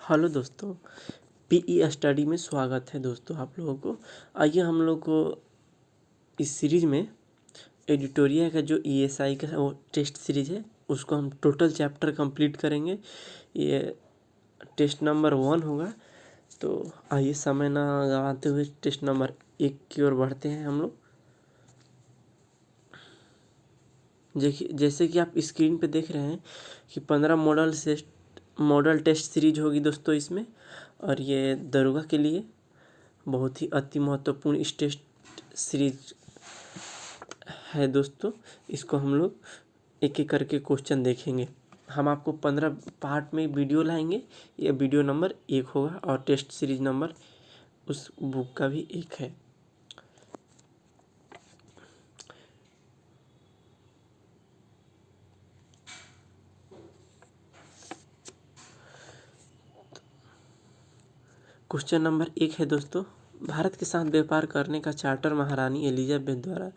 Hello दोस्तों, PE study में स्वागत है दोस्तों आप लोगों को। आइए हम लोग को इस सीरीज़ में एडिटोरिया का जो ईएसआई का वो टेस्ट सीरीज़ है उसको हम टोटल चैप्टर कंप्लीट करेंगे। ये टेस्ट नंबर 1 होगा। तो आइए समय ना गंवाते हुए टेस्ट नंबर 1 की ओर बढ़ते हैं हम लोग। देखिए, जैसे कि आप स्क्रीन पे देख रहे हैं कि 15 मॉडल टेस्ट सीरीज होगी दोस्तों इसमें। और ये दरोगा के लिए बहुत ही अति महत्वपूर्ण इस टेस्ट सीरीज है दोस्तों। इसको हम लोग एक एक करके क्वेश्चन देखेंगे। हम आपको 15 पार्ट में वीडियो लाएंगे। ये वीडियो नंबर 1 होगा और टेस्ट सीरीज नंबर उस बुक का भी 1 है। क्वेश्चन नंबर 1 है दोस्तों, भारत के साथ व्यापार करने का चार्टर महारानी एलिजाबेथ द्वारा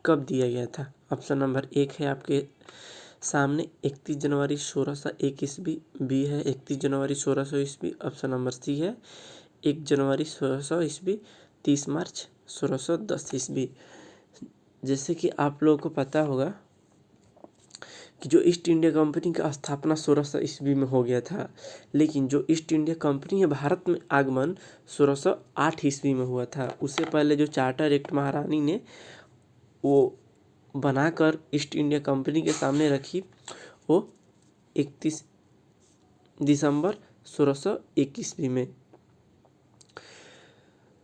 कब दिया गया था। ऑप्शन नंबर 1 है आपके सामने 31 जनवरी 1601 ईस्वी, बी है 31 जनवरी 1600 ईस्वी, ऑप्शन नंबर सी है 1 जनवरी 1600 ईस्वी, 30 मार्च 1610 ईस्वी। जैसे कि आप लोगों को पता होगा कि जो ईस्ट इंडिया कंपनी का स्थापना 1600 ईस्वी में हो गया था, लेकिन जो ईस्ट इंडिया कंपनी है भारत में आगमन 1608 ईस्वी में हुआ था। उससे पहले जो चार्टर एक्ट महारानी ने वो बनाकर ईस्ट इंडिया कंपनी के सामने रखी, वो 31 दिसंबर 1601 ईस्वी में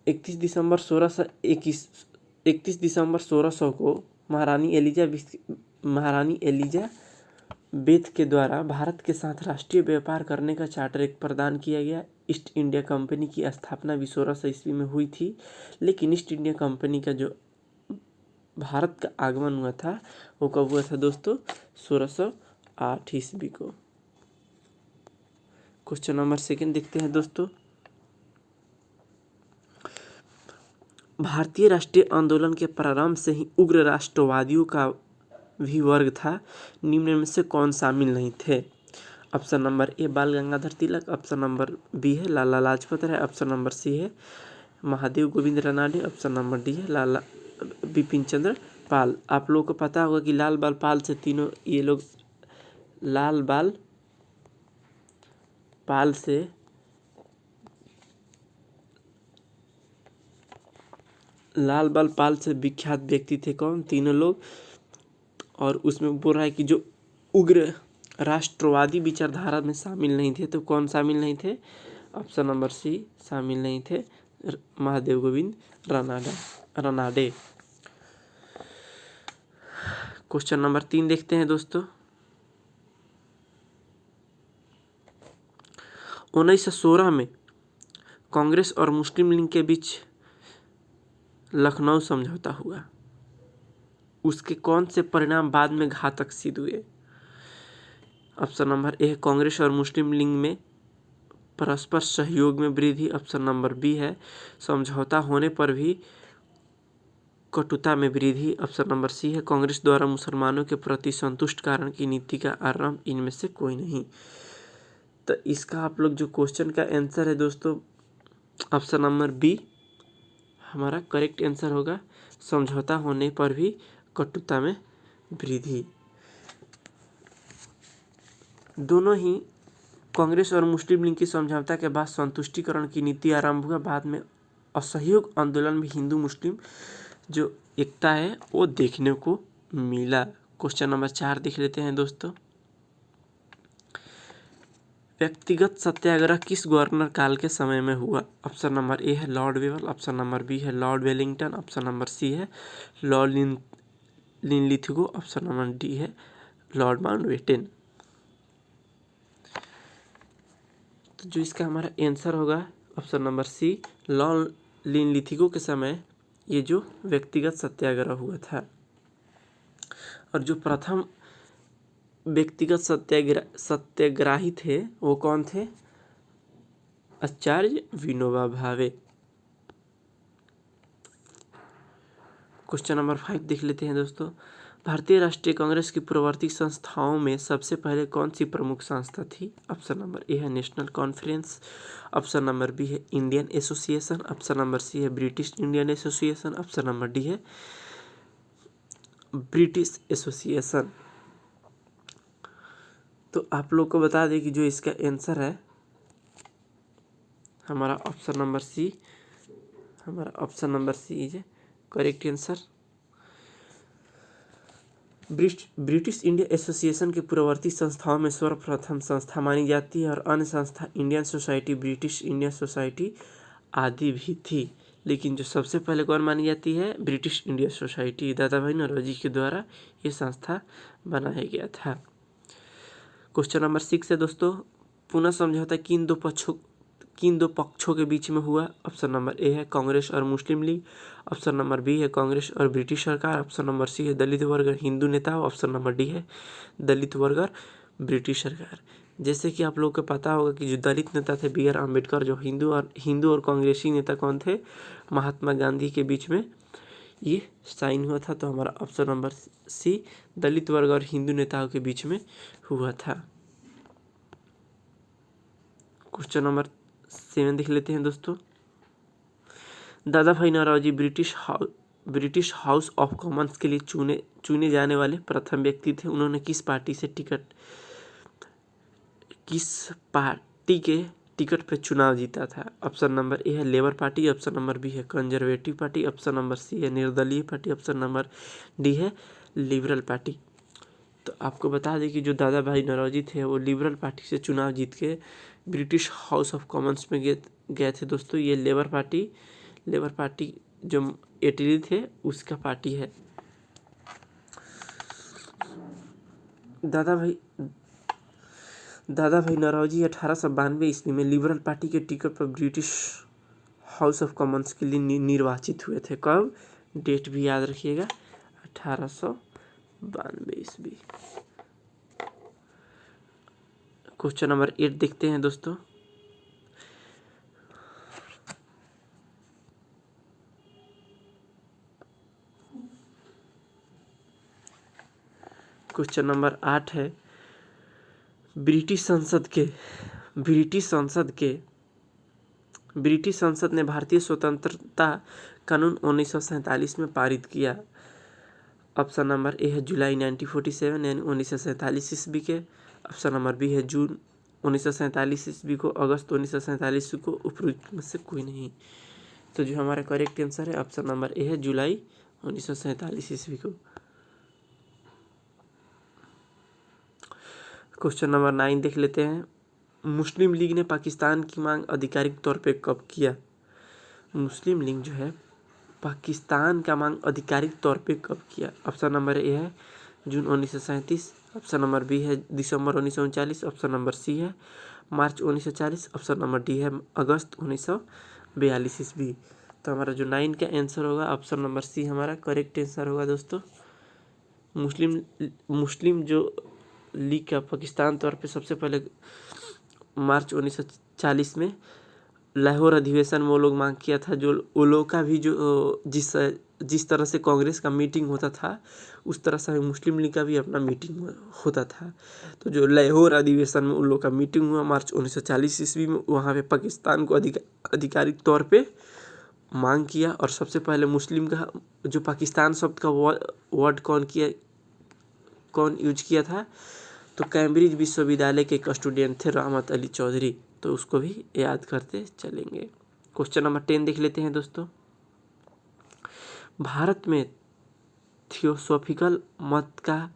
31 दिसंबर 1600 को महारानी एलिजाबेथ के द्वारा भारत के साथ राष्ट्रीय व्यापार करने का चार्टर एक प्रदान किया गया। ईस्ट इंडिया कंपनी की स्थापना भी 1600 ईस्वी में हुई थी, लेकिन ईस्ट इंडिया कंपनी का जो भारत का आगमन हुआ था वो कब हुआ था दोस्तों, 1608 ईस्वी को। क्वेश्चन नंबर 2 देखते हैं दोस्तों। भारतीय राष्ट्रीय आंदोलन के प्रारंभ से ही उग्र राष्ट्रवादियों का भी वर्ग था, निम्न में से कौन शामिल नहीं थे। ऑप्शन नंबर ए बाल Gangadhar Tilak, option number B है Lala Lajpat Rai, option number C है Mahadev Govind Ranade, option number D है लाला बिपिन चंद्र पाल। आप लोगों को पता होगा कि लाल बाल पाल से तीनों ये लोग लाल बाल पाल से विख्यात व्यक्ति थे कौन, तीनों लोग। और उसमें बोल रहा है कि जो उग्र राष्ट्रवादी विचारधारा में शामिल नहीं थे, तो कौन शामिल नहीं थे, ऑप्शन नंबर सी शामिल नहीं थे, महादेव गोविंद रानडे। क्वेश्चन नंबर 3 देखते हैं दोस्तों। 1916 में कांग्रेस और मुस्लिम लीग के बीच लखनऊ समझौता हुआ, उसके कौन से परिणाम बाद में घातक सिद्ध हुए। ऑप्शन नंबर ए कांग्रेस और मुस्लिम लीग में परस्पर सहयोग में वृद्धि, ऑप्शन नंबर बी है समझौता होने पर भी कटुता में वृद्धि, ऑप्शन नंबर सी है कांग्रेस द्वारा मुसलमानों के प्रति संतुष्ट कारण की नीति का आरंभ, इनमें से कोई नहीं। तो इसका आप लोग जो क्वेश्चन का आंसर है दोस्तों, ऑप्शन नंबर बी हमारा करेक्ट आंसर होगा, समझौता होने पर भी कटुता में वृद्धि। दोनों ही कांग्रेस और मुस्लिम लीग की समझौता के बाद संतुष्टिकरण की नीति आरंभ हुआ। बाद में असहयोग आंदोलन में हिंदू मुस्लिम जो एकता है वो देखने को मिला। क्वेश्चन नंबर 4 देख लेते हैं दोस्तों। व्यक्तिगत सत्याग्रह किस गवर्नर काल के समय में हुआ। ऑप्शन नंबर ए है Lord Wavell, option number B है Lord Wellington, option number C है Lord Linlithgow, option number D है लॉर्ड माउंटबेटन। तो जो इसका हमारा आंसर होगा option number C, Lord Linlithgow के समय ये जो व्यक्तिगत सत्याग्रह हुआ था। और जो प्रथम व्यक्तिगत सत्याग्रही थे वो कौन थे, आचार्य विनोबा भावे। क्वेश्चन नंबर 5 देख लेते हैं दोस्तों। भारतीय राष्ट्रीय कांग्रेस की पूर्ववर्ती संस्थाओं में सबसे पहले कौन सी प्रमुख संस्था थी? ऑप्शन नंबर ए है National Conference, option number B है Indian Association, option number C है British Indian Association, option number D है ब्रिटिश एसोसिएशन। तो आप लोग को बता दें कि जो इसका आंसर है हमारा option number C is correct answer. British Indian Association के पूर्ववर्ती संस्थाओं में सर्वप्रथम संस्था मानी जाती है और अन्य संस्था Indian society, British Indian society आदि भी थी, लेकिन जो सबसे पहले कौन मानी जाती है? British Indian society. दादा भाई नौरोजी के द्वारा ये संस्था बनाया गया था। क्वेश्चन नंबर 6 है दोस्तों, पुनः समझौता किन दो पक्षों के बीच में हुआ? ऑप्शन नंबर ए है कांग्रेस और मुस्लिम लीग, ऑप्शन नंबर बी है कांग्रेस और ब्रिटिश सरकार, ऑप्शन नंबर सी है दलित वर्ग और हिंदू नेता, ऑप्शन नंबर डी है दलित वर्ग और ब्रिटिश सरकार। जैसे कि आप लोगों को पता होगा कि जो दलित नेता थे बी आर अम्बेडकर, जो हिंदू और कांग्रेसी नेता कौन थे? महात्मा गांधी के बीच में ये साइन हुआ था। तो हमारा ऑप्शन नंबर सी दलित वर्ग और हिंदू नेताओं के बीच में हुआ था। क्वेश्चन नंबर 7 देख लेते हैं दोस्तों। Dadabhai Naoroji British House of Commons के लिए चुने जाने वाले प्रथम व्यक्ति थे। उन्होंने किस पार्टी के टिकट पे चुनाव जीता था? ऑप्शन नंबर ए है Labour Party, option number B है Conservative Party, option number C है निर्दलीय पार्टी, ऑप्शन नंबर डी है लिबरल पार्टी। तो आपको बता दें कि जो दादा भाई नौरोजी थे वो लिबरल पार्टी से चुनाव जीत के ब्रिटिश हाउस ऑफ कॉमन्स में गए थे दोस्तों। ये लेबर पार्टी जो इटली थे उसका पार्टी है। दादा भाई नौरोजी 1892 ईस्वी में लिबरल पार्टी के टिकट पर ब्रिटिश हाउस ऑफ कॉमन्स के लिए निर्वाचित हुए थे। कब? डेट भी याद रखिएगा, 1892 ईस्वी। क्वेश्चन नंबर 8 देखते हैं दोस्तों। क्वेश्चन नंबर 8 है, ब्रिटिश संसद ने भारतीय स्वतंत्रता कानून 1947 में पारित किया। ऑप्शन नंबर ए है जुलाई 1947 यानी 1947 ईस्वी के, ऑप्शन नंबर बी है जून 1947 ईस्वी को, अगस्त 1947 को, उपरोक्त में से कोई नहीं। तो जो हमारा करेक्ट आंसर है ऑप्शन नंबर ए है जुलाई 1947 ईस्वी को। क्वेश्चन नंबर 9 देख लेते हैं। मुस्लिम लीग ने पाकिस्तान की मांग आधिकारिक तौर पे कब किया? मुस्लिम लीग जो है पाकिस्तान का मांग आधिकारिक तौर पे कब किया? ऑप्शन नंबर ए है जून 1937, ऑप्शन नंबर बी है दिसंबर 1939, ऑप्शन नंबर सी है मार्च 1940, ऑप्शन नंबर डी है अगस्त 1942 ईस्वी। तो हमारा जो 9 का आंसर होगा ऑप्शन नंबर सी हमारा करेक्ट आंसर होगा दोस्तों। मुस्लिम जो लीग का पाकिस्तान तौर पे सबसे पहले मार्च 1940 में लाहौर अधिवेशन में वो लोग मांग किया था। जो वो लोग का भी जो जिस तरह से कांग्रेस का मीटिंग होता था उस तरह से मुस्लिम लीग का भी अपना मीटिंग होता था। तो जो लाहौर अधिवेशन में उन लोग का मीटिंग हुआ मार्च 1940 ईस्वी में, वहाँ पे पाकिस्तान को आधिकारिक तौर पे मांग किया। और सबसे पहले मुस्लिम का जो पाकिस्तान शब्द का वर्ड कौन यूज किया था? तो कैम्ब्रिज विश्वविद्यालय के एक स्टूडेंट थे रहमत अली चौधरी, तो उसको भी याद करते चलेंगे। क्वेश्चन नंबर 10 देख लेते हैं दोस्तों। भारत में थियोसॉफिकल मत का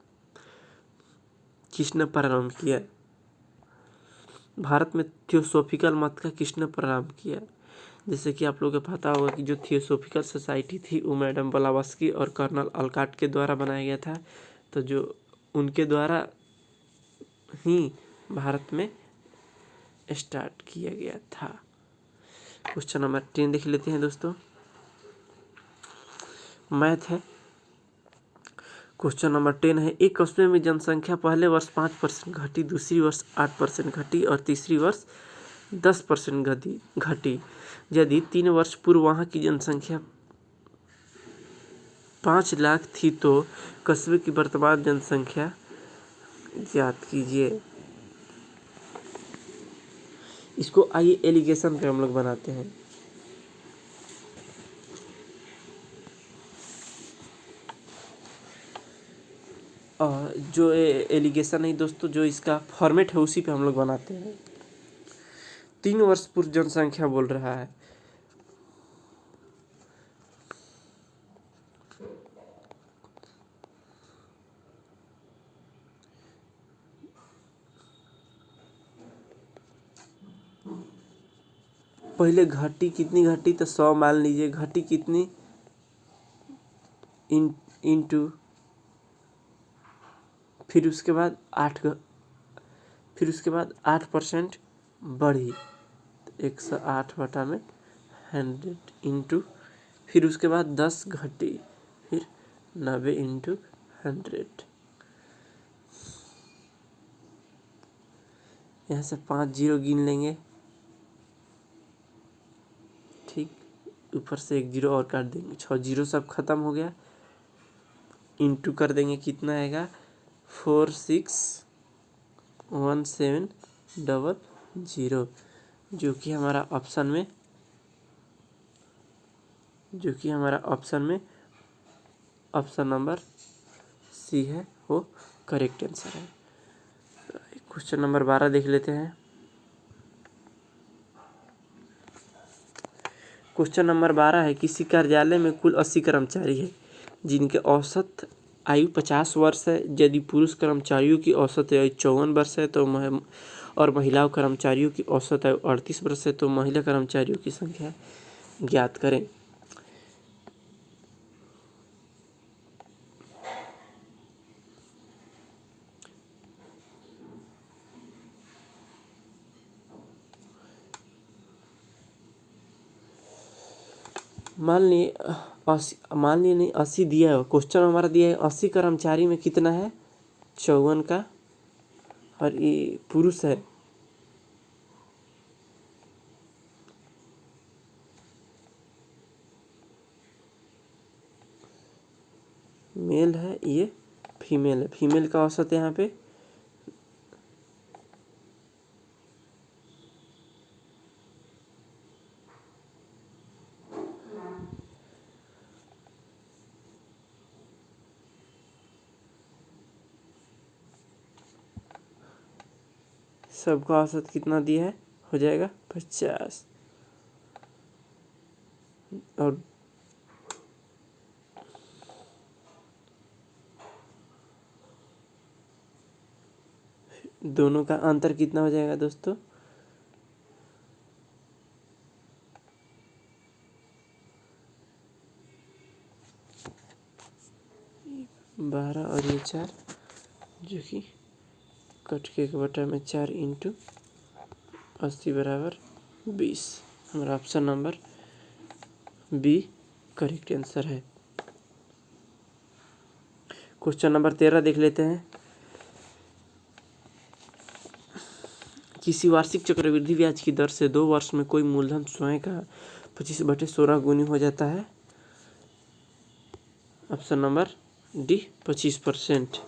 किसने प्रारंभ किया? भारत में थियोसॉफिकल मत का किसने प्रारंभ किया? जैसे कि आप लोगों को पता होगा कि जो थियोसॉफिकल सोसाइटी थी वो मैडम ब्लावत्स्की और कर्नल अलकाट के द्वारा बनाया गया था। तो जो उनके द्वारा ही भारत में स्टार्ट किया गया था। क्वेश्चन नंबर 10 देख लेते हैं दोस्तों। मैथ है। क्वेश्चन नंबर 10 है, एक कस्बे में जनसंख्या पहले वर्ष 5% घटी, दूसरी वर्ष 8% घटी और तीसरी वर्ष 10% घटी। यदि 3 वर्ष पूर्व वहाँ की जनसंख्या 5 लाख थी तो कस्बे की वर्तमान जनसंख्या ज्ञात कीजिए। इसको आइए एलिगेशन पे हम लोग बनाते हैं। जो एलिगेशन है दोस्तों, जो इसका फॉर्मेट है उसी पे हम लोग बनाते हैं। 3 वर्ष पूर्व जनसंख्या बोल रहा है। पहले घटी कितनी घटी, तो 100 मान लीजिए। घटी कितनी इंटू, फिर उसके बाद 8% बढ़ी, 108/100 इंटू, फिर उसके बाद 10 घटी, फिर 90 इंटू 100। यहाँ से 5 जीरो गिन लेंगे, ठीक। ऊपर से 1 जीरो और काट देंगे, 6 जीरो सब खत्म हो गया। इंटू कर देंगे, कितना आएगा 461700, जो कि हमारा ऑप्शन नंबर सी है, वो करेक्ट आंसर है। क्वेश्चन नंबर 12 देख लेते हैं। क्वेश्चन नंबर 12 है, किसी कार्यालय में कुल 80 कर्मचारी है जिनके औसत आयु 50 वर्ष है। यदि पुरुष कर्मचारियों की औसत आयु 54 वर्ष है तो और महिला कर्मचारियों की औसत आयु 38 वर्ष है, तो महिला कर्मचारियों की संख्या ज्ञात करें। मान लिए 80 दिया है। क्वेश्चन हमारा दिया है 80 कर्मचारी में कितना है 54 का, और ये पुरुष है। मेल है, ये फीमेल है। फीमेल का औसत यहाँ पे सबका औसत कितना दिया है, हो जाएगा 50। और दोनों का अंतर कितना हो जाएगा दोस्तों, 12 और ये 4, जो कि कट के 1/4 इंटू 80 बराबर 20। हमारा option number B correct answer है। क्वेश्चन नंबर 13 देख लेते हैं। किसी वार्षिक चक्रवृद्धि ब्याज की दर से 2 वर्ष में कोई मूलधन स्वयं का 25/16 गुनी हो जाता है। Option number D 25%।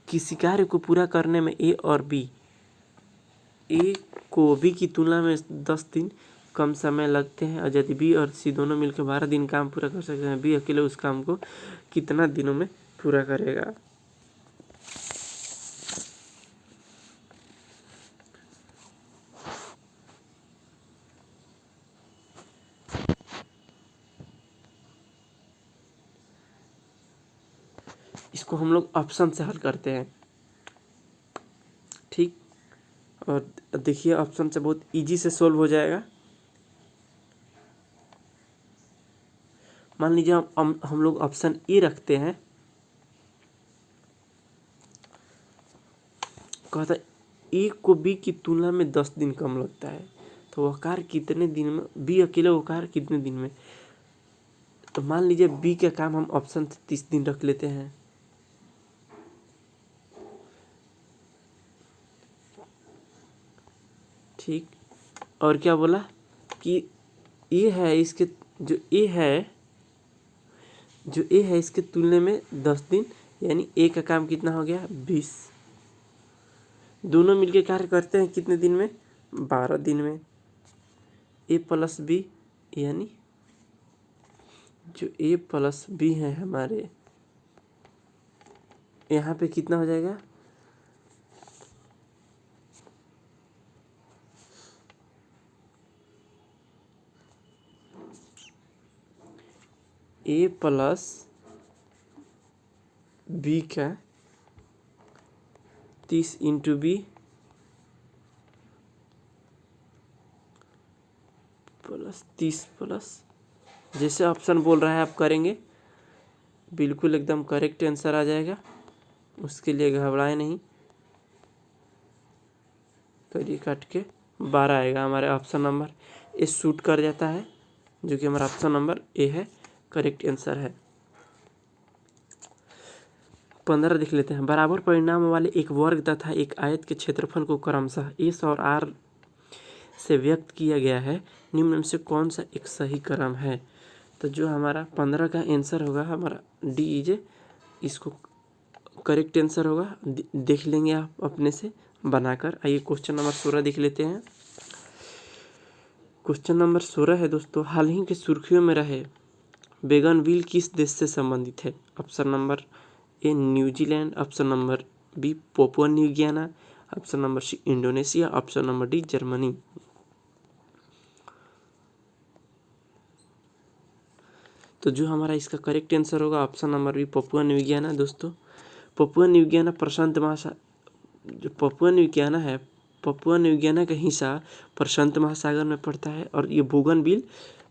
किसी कार्य को पूरा करने में ए को बी की तुलना में 10 दिन कम समय लगते हैं, और यदि बी और सी दोनों मिलकर 12 दिन काम पूरा कर सकते हैं, बी अकेले उस काम को कितना दिनों में पूरा करेगा। इसको हम लोग ऑप्शन से हल करते हैं, ठीक। और देखिए ऑप्शन से बहुत इजी से सोल्व हो जाएगा। मान लीजिए हम लोग ऑप्शन ए रखते हैं। कहता है ए को बी की तुलना में 10 दिन कम लगता है, तो वह कार्य कितने दिन में, बी अकेले वो कार्य कितने दिन में। तो मान लीजिए बी का काम हम ऑप्शन से 30 दिन रख लेते हैं। ठीक। और क्या बोला कि ए है इसके जो ए है इसके तुलने में 10 दिन, यानी ए का काम कितना हो गया 20। दोनों मिलके कार्य करते हैं कितने दिन में 12 दिन में। ए प्लस बी यानी जो ए प्लस बी है हमारे यहाँ पे कितना हो जाएगा ए प्लस बी का 30 इंटू बी प्लस 30 प्लस जैसे ऑप्शन बोल रहा है आप करेंगे, बिल्कुल एकदम करेक्ट आंसर आ जाएगा। उसके लिए घबराए नहीं, करिए काट के 12 आएगा हमारे ऑप्शन नंबर ए शूट कर जाता है, जो कि हमारा ऑप्शन नंबर ए है, करेक्ट आंसर है। 15 देख लेते हैं। बराबर परिणाम वाले एक वर्ग तथा एक आयत के क्षेत्रफल को क्रमशः एस और आर से व्यक्त किया गया है, निम्न में से कौन सा एक सही क्रम है। तो जो हमारा 15 का आंसर होगा हमारा डी इज, इसको करेक्ट आंसर होगा। देख लेंगे आप अपने से बनाकर। आइए क्वेश्चन नंबर 16 देख लेते हैं। क्वेश्चन नंबर 16 है दोस्तों, हाल ही के सुर्खियों में रहे बोगनविल किस देश से संबंधित है। Option number A New Zealand, option number B Papua New Guinea, option number C Indonesia, option number D Germany. तो जो हमारा इसका करेक्ट आंसर होगा option number B Papua New Guinea. दोस्तों पापुआ न्यू गियाना जो पापुआ न्यू गियाना है, पापुआ न्यू गियाना का हिस्सा प्रशांत महासागर में पड़ता है और ये बोगनविल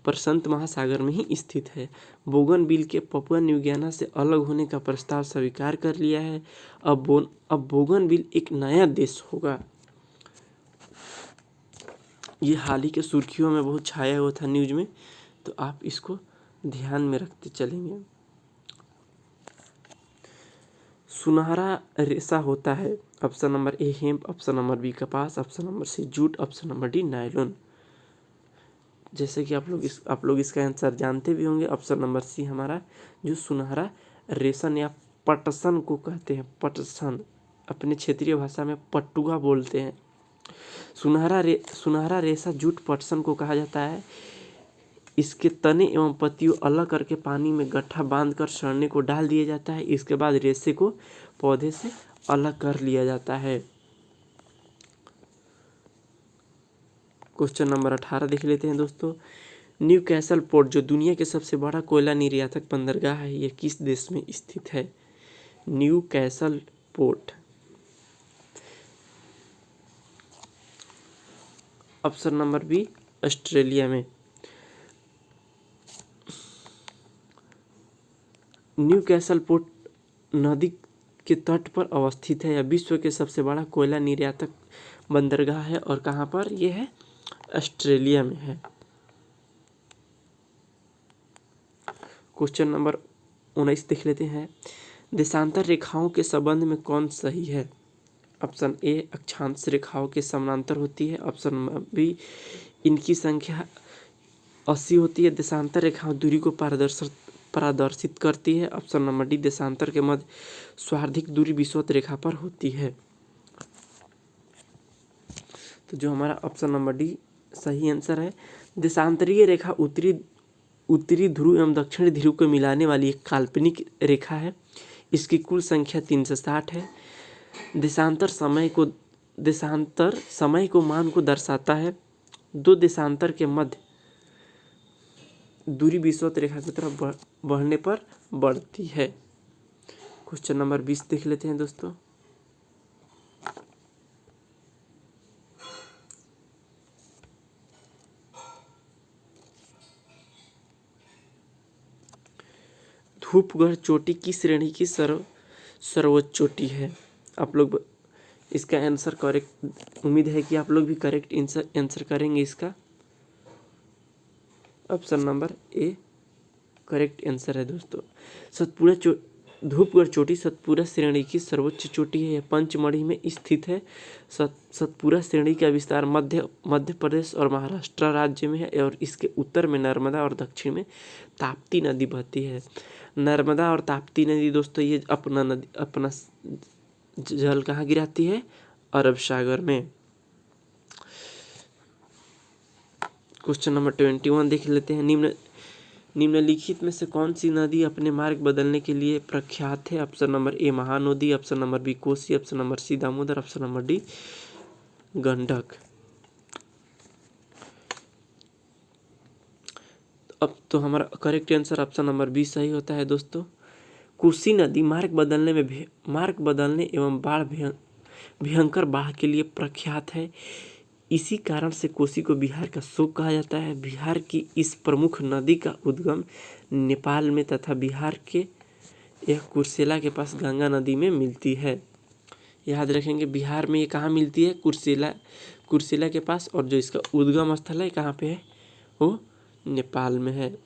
प्रशांत महासागर में ही स्थित है। बोगनविल के पापुआ न्यू गियाना से अलग होने का प्रस्ताव स्वीकार कर लिया है। अब बोगनविल एक नया देश होगा। ये हाल ही के सुर्खियों में बहुत छाया हुआ था न्यूज में, तो आप इसको ध्यान में रखते चलेंगे। सुनहरा रेशा होता है। Option number A hemp, option number B कपास, option number C jute, option number D nylon. जैसे कि आप लोग इसका आंसर जानते भी होंगे। ऑप्शन नंबर सी हमारा जो सुनहरा रेशम या पटसन को कहते हैं, पटसन अपने क्षेत्रीय भाषा में पटुआ बोलते हैं। सुनहरा रेशा जूट पटसन को कहा जाता है। इसके तने एवं पत्तियों अलग करके पानी में गट्ठा बांधकर सड़ने को डाल दिया जाता है। इसके बाद रेशे को पौधे से अलग कर लिया जाता है। क्वेश्चन नंबर 18 देख लेते हैं दोस्तों। न्यू कैसल पोर्ट जो दुनिया के सबसे बड़ा कोयला निर्यातक बंदरगाह है, यह किस देश में स्थित है। Newcastle port option number B Australia में। न्यू कैसल पोर्ट नदी के तट पर अवस्थित है। यह विश्व के सबसे बड़ा कोयला निर्यातक बंदरगाह है और कहाँ पर यह है, ऑस्ट्रेलिया में है। क्वेश्चन नंबर 19 देख लेते हैं। देशांतर रेखाओं के संबंध में कौन सही है। ऑप्शन ए अक्षांश रेखाओं के समानांतर होती है, ऑप्शन नंबर बी इनकी संख्या 80 होती है। देशांतर रेखाओं दूरी को पारदर्शित करती है, ऑप्शन नंबर डी देशांतर के मध्य सर्वाधिक दूरी विषुवत रेखा पर होती है। तो जो हमारा ऑप्शन नंबर डी सही आंसर है। देशांतरीय रेखा उत्तरी ध्रुव एवं दक्षिणी ध्रुव को मिलाने वाली एक काल्पनिक रेखा है। इसकी कुल संख्या 360 है। देशांतर समय को मान को दर्शाता है। दो देशांतर के मध्य दूरी विषुवत रेखा की तरफ बढ़ने पर बढ़ती है। क्वेश्चन नंबर 20 देख लेते हैं दोस्तों। धूपगढ़ चोटी किस श्रेणी की सर्वोच्च चोटी है। आप लोग इसका आंसर करेक्ट, उम्मीद है कि आप लोग भी करेक्ट आंसर करेंगे इसका। Option number A correct answer है दोस्तों। धूपगढ़ चोटी सतपुरा श्रेणी की सर्वोच्च चोटी है। यह पंचमढ़ी में स्थित है। सतपुरा श्रेणी का विस्तार मध्य प्रदेश और महाराष्ट्र राज्य में है और इसके उत्तर में नर्मदा और दक्षिण में ताप्ती नदी बहती है। नर्मदा और ताप्ती नदी दोस्तों ये अपना जल कहाँ गिराती है? अरब सागर में। क्वेश्चन नंबर 21 देख लेते हैं। निम्नलिखित में से कौन सी नदी अपने मार्ग बदलने के लिए प्रख्यात है? Option number A Mahanadi, option number B Kosi, option number C Damodar, option number D Gandak. अब तो हमारा correct answer option number B सही होता है दोस्तों। कोसी नदी मार्ग बदलने एवं भयंकर बाढ़ के लिए प्रख्यात है। इसी कारण से कोसी को बिहार का शोक कहा जाता है। बिहार की इस प्रमुख नदी का उद्गम नेपाल में तथा बिहार के यह कुर्सेला के पास गंगा नदी में मिलती है। याद रखेंगे, बिहार में ये कहाँ मिलती है? कुर्सेला के पास। और जो इसका उद्गम स्थल है कहाँ पे है? वो नेपाल में है।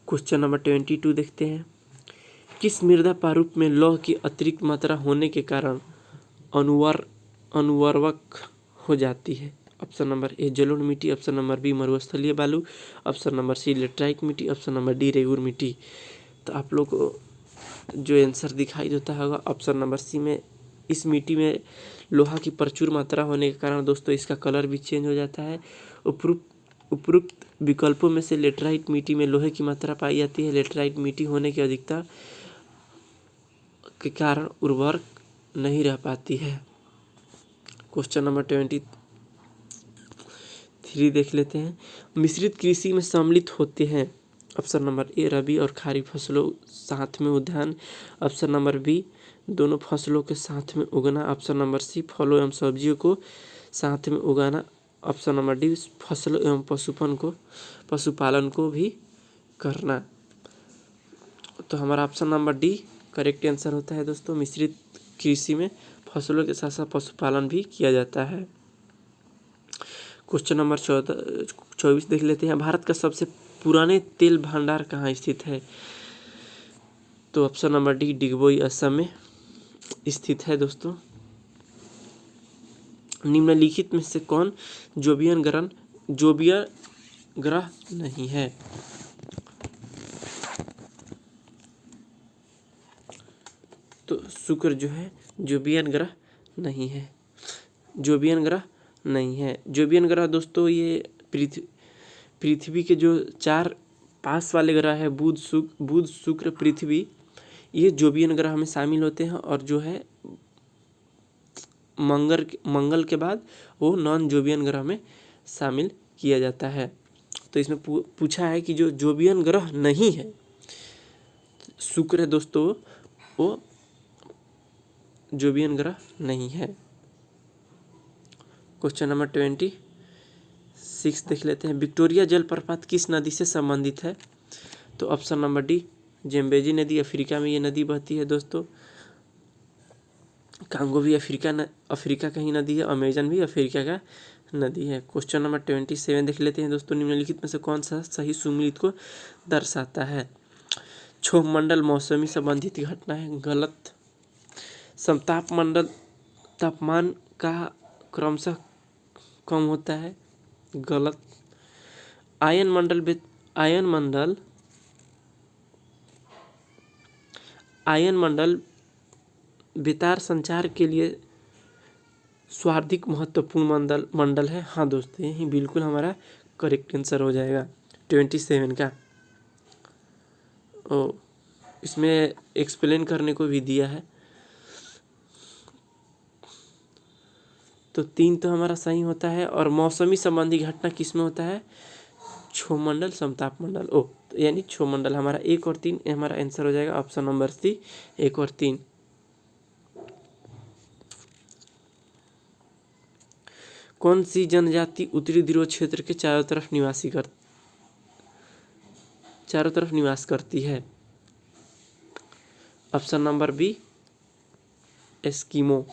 क्वेश्चन नंबर 22 देखते हैं। किस मृदा प्रारूप में लौह की अतिरिक्त मात्रा होने के कारण अनुवर्वक हो जाती है? ऑप्शन नंबर ए जलोढ़ मिट्टी, ऑप्शन नंबर बी मरुस्थलीय बालू, ऑप्शन नंबर सी लेटराइट मिट्टी, ऑप्शन नंबर डी रेगुर मिट्टी। तो आप लोग को जो आंसर दिखाई देता होगा ऑप्शन नंबर सी में, इस मिट्टी में लोहा की प्रचुर मात्रा होने के कारण दोस्तों इसका कलर भी चेंज हो जाता है। उपरोक्त विकल्पों में से लेटराइट मिट्टी में लोहे की मात्रा पाई जाती है। लेटराइट मिट्टी होने की अधिकता के कारण उर्वरक नहीं रह पाती है। क्वेश्चन नंबर 23 देख लेते हैं। मिश्रित कृषि में सम्मिलित होते हैं। ऑप्शन नंबर ए रबी और खरीफ फसलों साथ में उद्यान, ऑप्शन नंबर बी दोनों फसलों के साथ में उगना, ऑप्शन नंबर सी फलों एवं सब्जियों को साथ में उगाना, ऑप्शन नंबर डी फसलों एवं पशुपालन को भी करना। तो हमारा option number D correct answer होता है दोस्तों। मिश्रित कृषि में फसलों के साथ साथ पशुपालन भी किया जाता है। क्वेश्चन नंबर 24 देख लेते हैं। भारत का सबसे पुराने तेल भंडार कहाँ स्थित है? तो option number D Digboi Assam में स्थित है दोस्तों। निम्नलिखित में से कौन जोबियन ग्रह नहीं है? तो शुक्र जो है जोबियन ग्रह नहीं है। जोबियन ग्रह दोस्तों ये पृथ्वी के जो 4 पास वाले ग्रह है बुध शुक्र पृथ्वी, ये जोबियन ग्रह में शामिल होते हैं। और जो है मंगल के बाद वो नॉन जोबियन ग्रह में शामिल किया जाता है। तो इसमें पूछा है कि जो जोबियन ग्रह नहीं है शुक्र है दोस्तों, वो जोबियन ग्रह नहीं है। क्वेश्चन नंबर 26 देख लेते हैं। विक्टोरिया जलप्रपात किस नदी से संबंधित है? तो ऑप्शन नंबर डी जेम्बेजी नदी, अफ्रीका में ये नदी बहती है दोस्तों। कांगो भी अफ्रीका का ही नदी है, अमेजन भी अफ्रीका का नदी है। क्वेश्चन नंबर 27 देख लेते हैं दोस्तों। निम्नलिखित में से कौन सा सही सुमेलित को दर्शाता है? क्षोभ मंडल मौसमी संबंधित घटना है, गलत। समताप मंडल तापमान का क्रमशः कम होता है, गलत। आयन मंडल बेतार संचार के लिए सर्वाधिक महत्वपूर्ण मंडल है। हाँ दोस्तों, यही बिल्कुल हमारा करेक्ट आंसर हो जाएगा 27 का। इसमें एक्सप्लेन करने को भी दिया है। तो 3 तो हमारा सही होता है। और मौसमी संबंधी घटना किस में होता है? क्षोभ मंडल समताप मंडल। तो यानी क्षोभ मंडल हमारा 1 और 3 हमारा आंसर हो जाएगा ऑप्शन नंबर सी 1 और 3। कौन सी जनजाति उत्तरी ध्रुव क्षेत्र के चारों तरफ निवास करती है? Option number B Eskimo.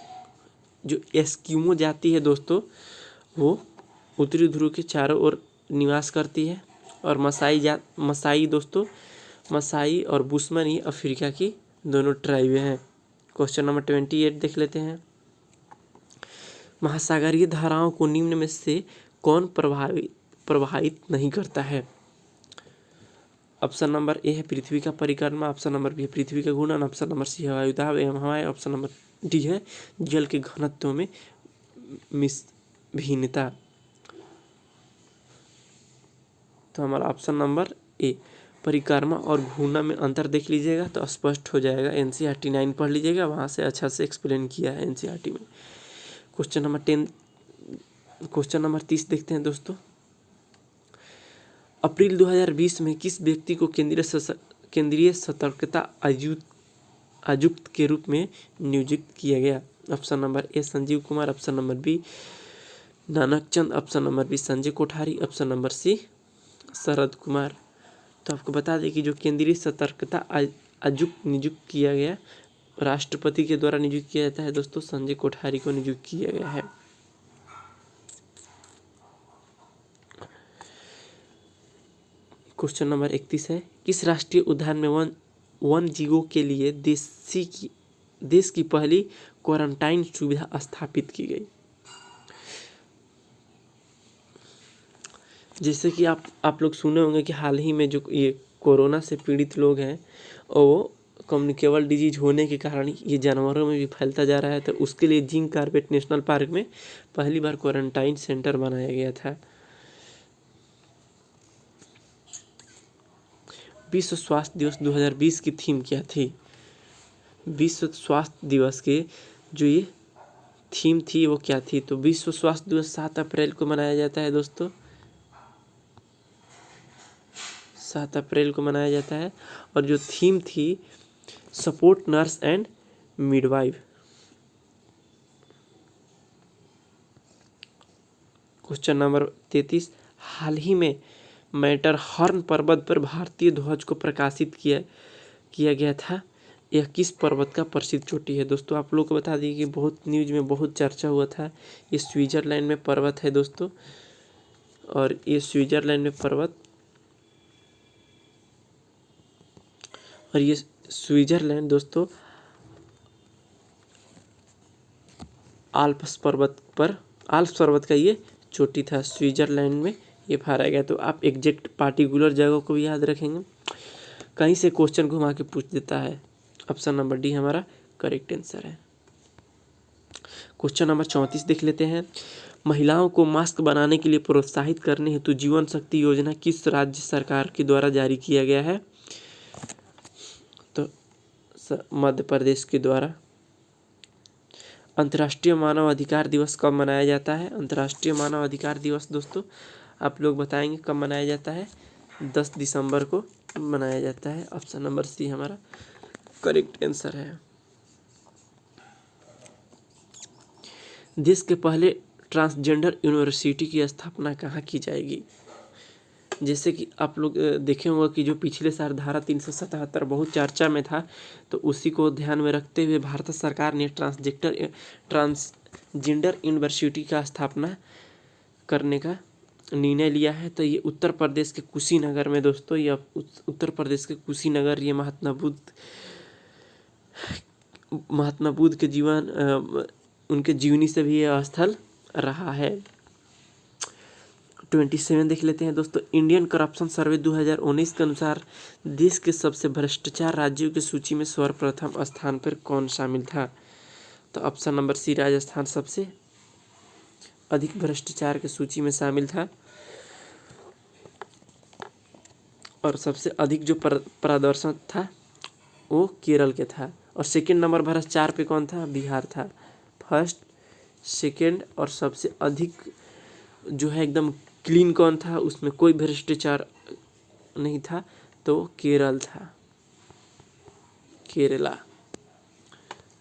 जो एस्किमो जाति है दोस्तों, वो उत्तरी ध्रुव के चारों ओर निवास करती है। और मसाई दोस्तों, मसाई और बुशमन ये अफ्रीका की दोनों ट्राइबें हैं। क्वेश्चन नंबर 28 देख लेते हैं। महासागरीय धाराओं को निम्न में से कौन प्रवाहित नहीं करता है? ऑप्शन नंबर ए है पृथ्वी का परिक्रमा, ऑप्शन नंबर बी है पृथ्वी का घूर्णन, ऑप्शन नंबर सी है वायुदाब एवं हवाएं, ऑप्शन नंबर डी है जल के घनत्व में भिन्नता। तो हमारा ऑप्शन नंबर ए परिक्रमा और घूर्णन में अंतर देख लीजिएगा तो स्पष्ट हो जाएगा। NCERT 9 पढ़ लीजिएगा, वहाँ से अच्छा से एक्सप्लेन किया है NCERT में। क्वेश्चन नंबर 30 देखते हैं दोस्तों। अप्रैल 2020 में किस व्यक्ति को केंद्रीय सतर्कता आयुक्त के रूप में नियुक्त किया गया? Option number A Sanjeev Kumar, option number B Nanak Chand, option number B Sanjay Kothari, option number C Sharad Kumar. तो आपको बता दें कि जो केंद्रीय सतर्कता आयुक्त नियुक्त किया गया राष्ट्रपति के द्वारा नियुक्त किया जाता है दोस्तों, संजय कोठारी को नियुक्त किया गया है। क्वेश्चन नंबर 31 है, किस राष्ट्रीय उद्यान में वन जीवों के लिए देश की पहली क्वारंटाइन सुविधा स्थापित की गई? जैसे कि आप लोग सुने होंगे कि हाल ही में जो ये कोरोना से पीड़ित लोग हैं और वो कम्युनिकेबल डिजीज होने के कारण ये जानवरों में भी फैलता जा रहा है, तो उसके लिए जिम कॉर्बेट नेशनल पार्क में पहली बार क्वारंटाइन सेंटर बनाया गया था। विश्व स्वास्थ्य दिवस 2020 की थीम क्या थी? विश्व स्वास्थ्य दिवस के जो ये थीम थी वो क्या थी? तो विश्व स्वास्थ्य दिवस 7 अप्रैल को मनाया जाता है दोस्तों, 7 अप्रैल को मनाया जाता है। और जो थीम थी support nurse and midwife. Question number 33, हाल ही में मैटरहॉर्न पर्वत पर भारतीय ध्वज को प्रकाशित किया गया था। यह किस पर्वत का प्रसिद्ध चोटी है? दोस्तों आप लोग को बता दी कि बहुत न्यूज में बहुत चर्चा हुआ था। ये स्विट्जरलैंड में पर्वत है दोस्तों, और ये स्विट्जरलैंड में पर्वत, और ये स्विट्जरलैंड दोस्तों आल्प्स पर्वत का ये चोटी था, स्विट्जरलैंड में ये पाया गया। तो आप एग्जैक्ट पार्टिकुलर जगह को भी याद रखेंगे, कहीं से क्वेश्चन घुमा के पूछ देता है। ऑप्शन नंबर डी हमारा करेक्ट आंसर है। क्वेश्चन नंबर 34 देख लेते हैं। महिलाओं को मास्क बनाने के लिए प्रोत्साहित करने हेतु जीवन शक्ति योजना किस राज्य सरकार के द्वारा जारी किया गया है? तो मध्य प्रदेश के द्वारा। अंतर्राष्ट्रीय मानव अधिकार दिवस कब मनाया जाता है? अंतर्राष्ट्रीय मानव अधिकार दिवस दोस्तों आप लोग बताएंगे कब मनाया जाता है? 10 दिसंबर को मनाया जाता है। ऑप्शन नंबर सी हमारा करेक्ट आंसर है। देश के पहले ट्रांसजेंडर यूनिवर्सिटी की स्थापना कहाँ की जाएगी? जैसे कि आप लोग देखे होंगे कि जो पिछले साल धारा 377 बहुत चर्चा में था, तो उसी को ध्यान में रखते हुए भारत सरकार ने ट्रांसजेंडर यूनिवर्सिटी का स्थापना करने का निर्णय लिया है। तो ये उत्तर प्रदेश के कुशीनगर में दोस्तों, ये उत्तर प्रदेश के कुशीनगर, ये महात्मा बुद्ध के उनके जीवनी से भी यह स्थल रहा है। 27 देख लेते हैं दोस्तों। इंडियन करप्शन सर्वे 2019 के अनुसार देश के सबसे भ्रष्टाचार राज्यों की सूची में सर्वप्रथम स्थान पर कौन शामिल था? तो ऑप्शन नंबर सी राजस्थान सबसे अधिक भ्रष्टाचार की सूची में शामिल था, और सबसे अधिक जो प्रदर्शन था वो केरल के था। और सेकंड नंबर भ्रष्टाचार पे कौन था? बिहार था। फर्स्ट, सेकंड और सबसे अधिक जो है एकदम क्लीन कौन था? उसमें कोई भ्रष्टाचार नहीं था, तो केरल था, केरला।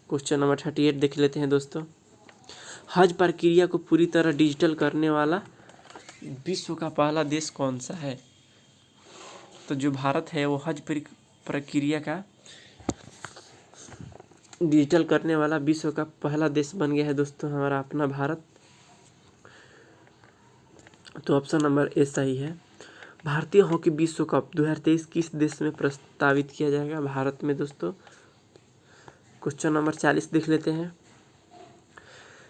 क्वेश्चन नंबर 38 देख लेते हैं दोस्तों। हज प्रक्रिया को पूरी तरह डिजिटल करने वाला विश्व का पहला देश कौन सा है? तो जो भारत है वो हज प्रक्रिया का डिजिटल करने वाला विश्व का पहला देश बन गया है दोस्तों, हमारा अपना भारत। तो ऑप्शन नंबर ए सही है। भारतीय हॉकी विश्व कप 2023 किस देश में प्रस्तावित किया जाएगा? भारत में दोस्तों। क्वेश्चन नंबर 40 देख लेते हैं।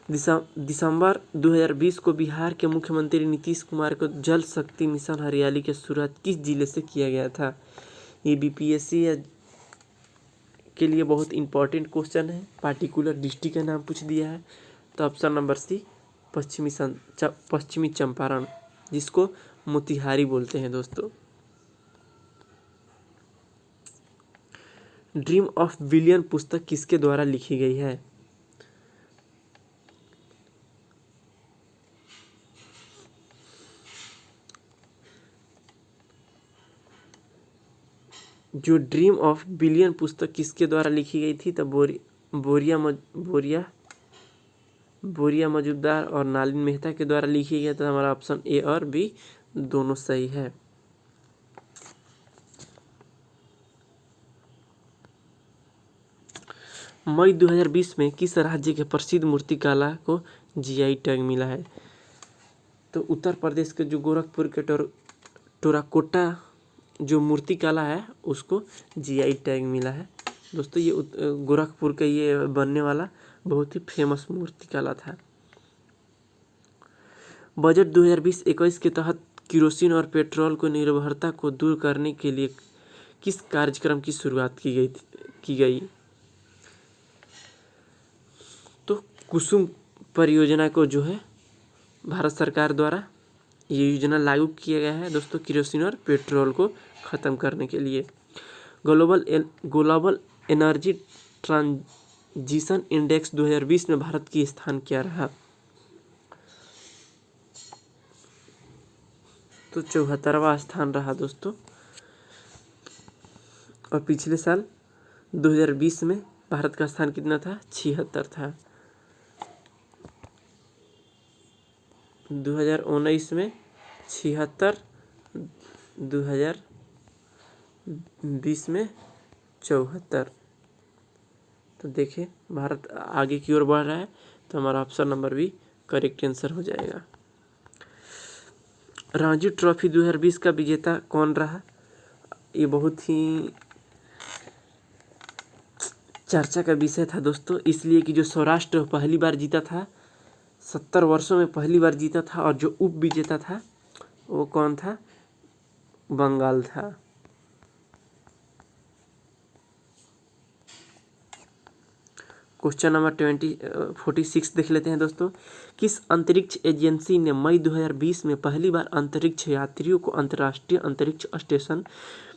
दिसंबर 2020 को बिहार के मुख्यमंत्री नीतीश कुमार को जल शक्ति मिशन हरियाली की शुरुआत किस जिले से किया गया था? ये बीपीएससी के लिए बहुत इंपॉर्टेंट क्वेश्चन है। पार्टिकुलर डिस्ट्रिक्ट का नाम पूछ दिया है, तो ऑप्शन नंबर सी पश्चिमी चंपारण, जिसको मोतिहारी बोलते हैं दोस्तों। ड्रीम ऑफ बिलियन पुस्तक किसके द्वारा लिखी गई है? जो ड्रीम ऑफ बिलियन पुस्तक किसके द्वारा लिखी गई थी? तो बोरिया मजुमदार और नालिन मेहता के द्वारा लिखी गई। तो हमारा ऑप्शन ए और बी दोनों सही है। मई 2020 में किस राज्य के प्रसिद्ध मूर्तिकला को जीआई टैग मिला है? तो उत्तर प्रदेश के जो गोरखपुर के टेराकोटा जो मूर्तिकला है उसको जीआई टैग मिला है दोस्तों। ये गोरखपुर का ये बनने वाला बहुत ही फेमस मूर्तिकला था। बजट 2020-21 के तहत केरोसिन और पेट्रोल को निर्भरता को दूर करने के लिए किस कार्यक्रम की शुरुआत की गई? तो कुसुम परियोजना को जो है भारत सरकार द्वारा ये योजना लागू किया गया है दोस्तों, केरोसिन और पेट्रोल को ख़त्म करने के लिए। ग्लोबल एनर्जी ट्रांजिशन इंडेक्स 2020 में भारत की स्थान क्या रहा? तो 74वां स्थान रहा दोस्तों। और पिछले साल 2020 में भारत का स्थान कितना था? 76 था। 2019 में 76, 2020 में 74। तो देखिए भारत आगे की ओर बढ़ रहा है, तो हमारा option number B correct answer हो जाएगा। रणजी ट्रॉफी 2020 का विजेता कौन रहा? ये बहुत ही चर्चा का विषय था दोस्तों, इसलिए कि जो सौराष्ट्र पहली बार जीता था, 70 वर्षों में पहली बार जीता था, और जो उप विजेता था वो कौन था? बंगाल था। क्वेश्चन नंबर 46 देख लेते हैं दोस्तों। किस अंतरिक्ष एजेंसी ने मई 2020 में पहली बार अंतरिक्ष यात्रियों को अंतर्राष्ट्रीय अंतरिक्ष स्टेशन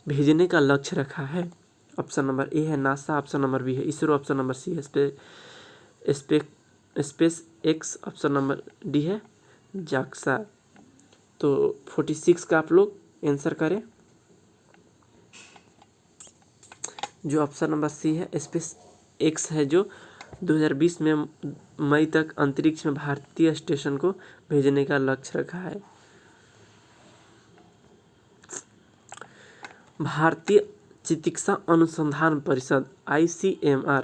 भेजने का लक्ष्य रखा है? ऑप्शन नंबर ए है नासा, ऑप्शन नंबर बी है इसरो, ऑप्शन नंबर सी है space x, option number D है जाक्सा। तो 46 का आप लोग आंसर करें। जो ऑप्शन नंबर सी है स्पेस एक्स है, जो 2020 में मई तक अंतरिक्ष में भारतीय स्टेशन को भेजने का लक्ष्य रखा है। भारतीय चिकित्सा अनुसंधान परिषद ICMR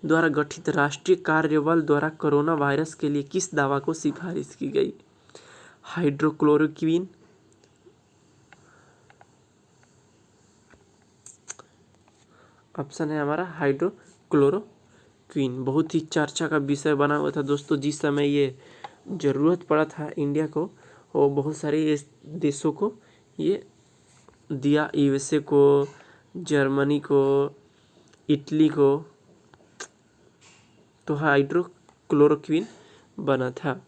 द्वारा गठित राष्ट्रीय कार्यबल द्वारा कोरोना वायरस के लिए किस दवा को सिफारिश की गई? हाइड्रोक्लोरोक्विन, ऑप्शन है हमारा हाइड्रोक्लोरोक्विन। बहुत ही चर्चा का विषय बना हुआ था दोस्तों। जिस समय ये ज़रूरत पड़ा था इंडिया को, और बहुत सारे देशों को ये दिया, USA को, जर्मनी को, इटली को, तो हाइड्रोक्लोरोक्विन बना था।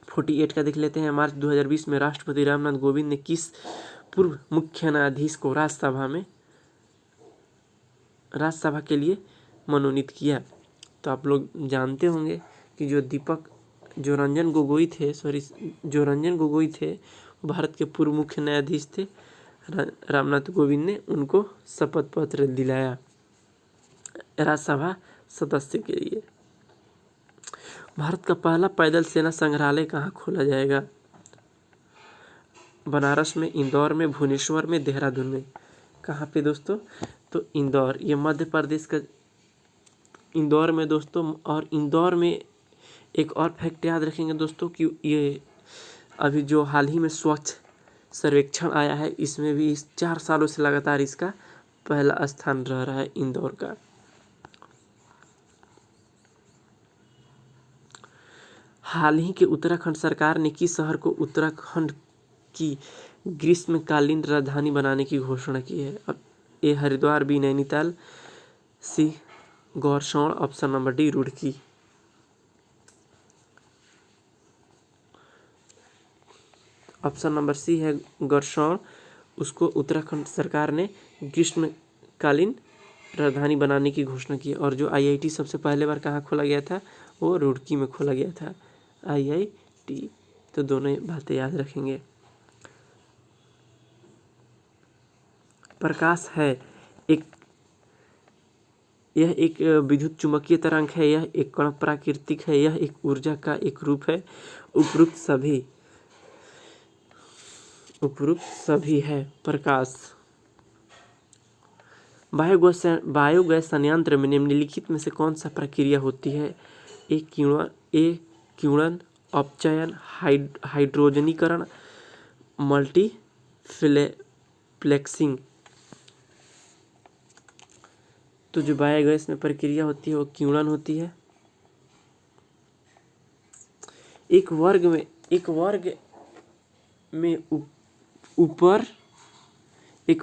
48 का देख लेते हैं। मार्च 2020 में राष्ट्रपति रामनाथ कोविंद ने किस पूर्व मुख्य न्यायाधीश को राज्यसभा के लिए मनोनीत किया? तो आप लोग जानते होंगे कि जो रंजन गोगोई थे भारत के पूर्व मुख्य न्यायाधीश थे। रामनाथ कोविंद ने उनको शपथ पत्र दिलाया राज्यसभा सदस्य के लिए। भारत का पहला पैदल सेना संग्रहालय कहाँ खोला जाएगा? बनारस में, इंदौर में, भुवनेश्वर में, देहरादून में। कहाँ पे दोस्तों? तो इंदौर, ये मध्य प्रदेश का इंदौर में दोस्तों। और इंदौर में एक और फैक्ट याद रखेंगे दोस्तों कि ये अभी जो हाल ही में स्वच्छ सर्वेक्षण आया है, इसमें भी इस 4 सालों से लगातार इसका पहला स्थान रह रहा है इंदौर का। हाल ही के उत्तराखंड सरकार ने किस शहर को उत्तराखंड की ग्रीष्मकालीन राजधानी बनाने की घोषणा की है? अब A Haridwar, B Nainital, C Gairsain, option number D Roorkee. Option number C है गौरसौंण, उसको उत्तराखंड सरकार ने ग्रीष्मकालीन राजधानी बनाने की घोषणा की। और जो आईआईटी सबसे पहले बार कहाँ खोला गया था, वो रुड़की में खोला गया था आईआईटी। तो दोनों बातें याद रखेंगे। प्रकाश है यह एक विद्युत चुम्बकीय तरंग है, यह एक कण प्राकृतिक है, यह एक ऊर्जा का एक रूप है। उपरोक्त सभी है प्रकाश। बायोगैस संयंत्र में निम्नलिखित में से कौन सा प्रक्रिया होती है? ए किण्वन, अपचयन, हाइड्रोजनीकरण, मल्टीप्लेक्सिंग। तो जो बायोगैस में प्रक्रिया होती है वो किण्वन होती है। एक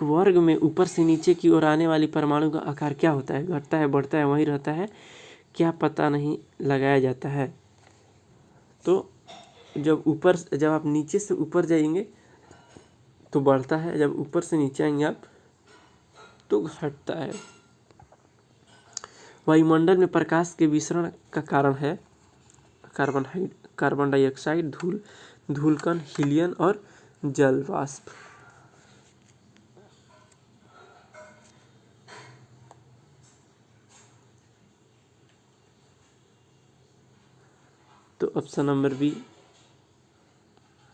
वर्ग में ऊपर से नीचे की ओर आने वाली परमाणु का आकार क्या होता है? घटता है, बढ़ता है, वहीं रहता है, क्या पता नहीं लगाया जाता है। तो जब आप नीचे से ऊपर जाएंगे तो बढ़ता है, जब ऊपर से नीचे आएंगे आप तो घटता है। वायुमंडल में प्रकाश के विसरण का कारण है कार्बन डाइऑक्साइड, धूलकण, हीलियम और जल वाष्प। तो ऑप्शन नंबर बी